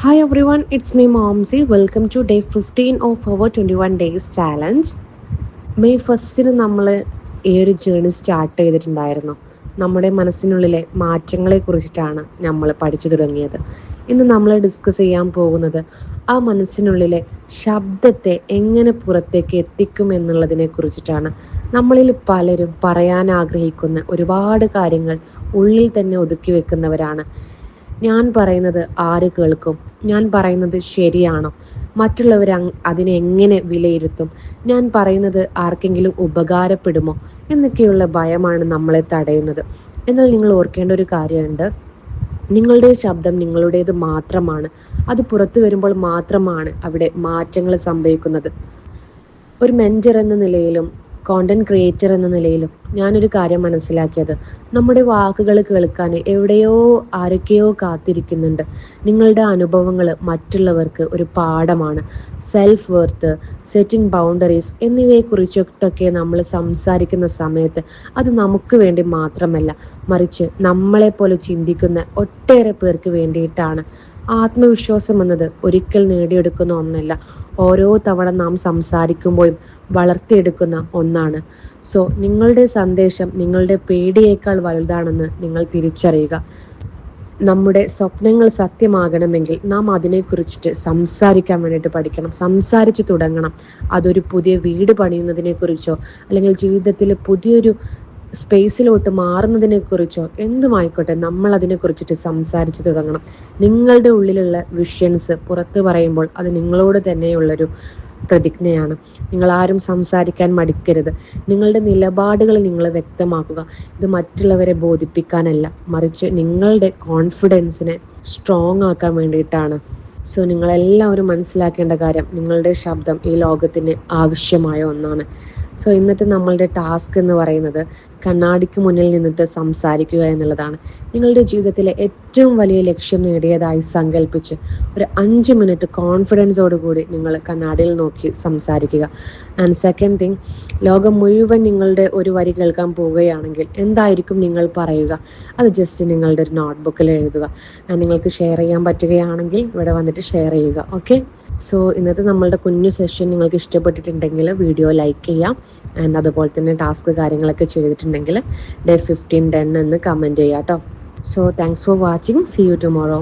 Hi everyone, it's me Momsy. Welcome to day 15 of our 21 days challenge. May ഫസ്റ്റിന് നമ്മൾ ഈ ഒരു journey start ചെയ്തിട്ടുണ്ടായിരുന്നു. നമ്മുടെ മനസ്സിനുള്ളിലെ മാറ്റങ്ങളെ കുറിച്ചിട്ടാണ് നമ്മൾ പഠിച്ചു തുടങ്ങിയത്. ഇന്ന് നമ്മൾ ഡിസ്കസ് ചെയ്യാൻ പോകുന്നത് ആ മനസ്സിനുള്ളിലെ ശബ്ദത്തെ എങ്ങനെ പുറത്തേക്ക് എത്തിക്കും എന്നുള്ളതിനെ കുറിച്ചിട്ടാണ്. നമ്മളിൽ പലരും പറയാൻ ആഗ്രഹിക്കുന്ന ഒരുപാട് കാര്യങ്ങൾ ഉള്ളിൽ തന്നെ ഒതുക്കി വെക്കുന്നവരാണ്. ഞാൻ പറയുന്നത് ആര് കേൾക്കും? ഞാൻ പറയുന്നത് ശരിയാണോ? മറ്റുള്ളവർ അതിനെ എങ്ങനെ വിലയിരുത്തും? ഞാൻ പറയുന്നത് ആർക്കെങ്കിലും ഉപകാരപ്പെടുമോ എന്നൊക്കെയുള്ള ഭയമാണ് നമ്മളെ തടയുന്നത്. എന്നാൽ നിങ്ങൾ ഓർക്കേണ്ട ഒരു കാര്യമുണ്ട്. നിങ്ങളുടെ ശബ്ദം നിങ്ങളുടേത് മാത്രമാണ്. അത് പുറത്തു വരുമ്പോൾ മാത്രമാണ് അവിടെ മാറ്റങ്ങൾ സംഭവിക്കുന്നത്. ഒരു മെൻറ്റർ എന്ന നിലയിലും കോണ്ടന്റ് ക്രിയേറ്റർ എന്ന നിലയിലും ഞാനൊരു കാര്യം മനസ്സിലാക്കിയത്, നമ്മുടെ വാക്കുകൾ കേൾക്കാൻ എവിടെയോ ആരൊക്കെയോ കാത്തിരിക്കുന്നുണ്ട്. നിങ്ങളുടെ അനുഭവങ്ങൾ മറ്റുള്ളവർക്ക് ഒരു പാഠമാണ്. സെൽഫ് വർത്ത്, സെറ്റിംഗ് ബൗണ്ടറീസ് എന്നിവയെക്കുറിച്ചിട്ടൊക്കെ നമ്മൾ സംസാരിക്കുന്ന സമയത്ത് അത് നമുക്ക് വേണ്ടി മാത്രമല്ല, മറിച്ച് നമ്മളെപ്പോലെ ചിന്തിക്കുന്ന ഒട്ടേറെ പേർക്ക് വേണ്ടിയിട്ടാണ്. ആത്മവിശ്വാസം എന്നത് ഒരിക്കൽ നേടിയെടുക്കുന്ന ഒന്നല്ല, ഓരോ തവണ നാം സംസാരിക്കുമ്പോഴും വളർത്തിയെടുക്കുന്ന ഒന്നാണ്. സോ നിങ്ങളുടെ സന്ദേശം നിങ്ങളുടെ പേടിയേക്കാൾ വലുതാണെന്ന് നിങ്ങൾ തിരിച്ചറിയുക. നമ്മുടെ സ്വപ്നങ്ങൾ സത്യമാകണമെങ്കിൽ നാം അതിനെക്കുറിച്ചിട്ട് സംസാരിക്കാൻ വേണ്ടിയിട്ട് പഠിക്കണം, സംസാരിച്ച് തുടങ്ങണം. അതൊരു പുതിയ വീട് പണിയുന്നതിനെ കുറിച്ചോ അല്ലെങ്കിൽ ജീവിതത്തിൽ പുതിയൊരു സ്പേസിലോട്ട് മാറുന്നതിനെ കുറിച്ചോ എന്തുമായിക്കോട്ടെ, നമ്മൾ അതിനെ കുറിച്ചിട്ട് സംസാരിച്ച് തുടങ്ങണം. നിങ്ങളുടെ ഉള്ളിലുള്ള വിഷൻസ് പുറത്ത് പറയുമ്പോൾ അത് നിങ്ങളോട് തന്നെയുള്ളൊരു പ്രതിജ്ഞയാണ്. നിങ്ങൾ ആരും സംസാരിക്കാൻ മടിക്കരുത്. നിങ്ങളുടെ നിലപാടുകൾ നിങ്ങൾ വ്യക്തമാക്കുക. ഇത് മറ്റുള്ളവരെ ബോധിപ്പിക്കാനല്ല, മറിച്ച് നിങ്ങളുടെ കോൺഫിഡൻസിനെ സ്ട്രോങ് ആക്കാൻ വേണ്ടിയിട്ടാണ്. സോ നിങ്ങളെല്ലാവരും മനസ്സിലാക്കേണ്ട കാര്യം, നിങ്ങളുടെ ശബ്ദം ഈ ലോകത്തിന് ആവശ്യമായ ഒന്നാണ്. സോ ഇന്നത്തെ നമ്മളുടെ ടാസ്ക് എന്ന് പറയുന്നത് കണ്ണാടിക്ക് മുന്നിൽ നിന്നിട്ട് സംസാരിക്കുക എന്നുള്ളതാണ്. നിങ്ങളുടെ ജീവിതത്തിലെ ഏറ്റവും വലിയ ലക്ഷ്യം നേടിയതായി സങ്കല്പിച്ച് ഒരു 5 മിനിറ്റ് കോൺഫിഡൻസോട് കൂടി നിങ്ങൾ കണ്ണാടിയിൽ നോക്കി സംസാരിക്കുക. ആൻഡ് സെക്കൻഡ് തിങ്, ലോകം മുഴുവൻ നിങ്ങളുടെ ഒരു വരി കേൾക്കാൻ പോവുകയാണെങ്കിൽ എന്തായിരിക്കും നിങ്ങൾ പറയുക? അത് ജസ്റ്റ് നിങ്ങളുടെ ഒരു നോട്ട്ബുക്കിൽ എഴുതുക. ആൻഡ് നിങ്ങൾക്ക് ഷെയർ ചെയ്യാൻ പറ്റുകയാണെങ്കിൽ ഇവിടെ വന്നിട്ട് ഷെയർ ചെയ്യുക. ഓക്കെ, സോ ഇന്നത്തെ നമ്മളുടെ കുഞ്ഞു സെഷൻ നിങ്ങൾക്ക് ഇഷ്ടപ്പെട്ടിട്ടുണ്ടെങ്കിൽ വീഡിയോ ലൈക്ക് ചെയ്യാം. ആൻഡ് അതുപോലെ തന്നെ ടാസ്ക് കാര്യങ്ങളൊക്കെ ചെയ്തിട്ടുണ്ടെങ്കിൽ day 15 done എന്ന് കമൻറ്റ് ചെയ്യാം കേട്ടോ. So thanks for watching. See you tomorrow.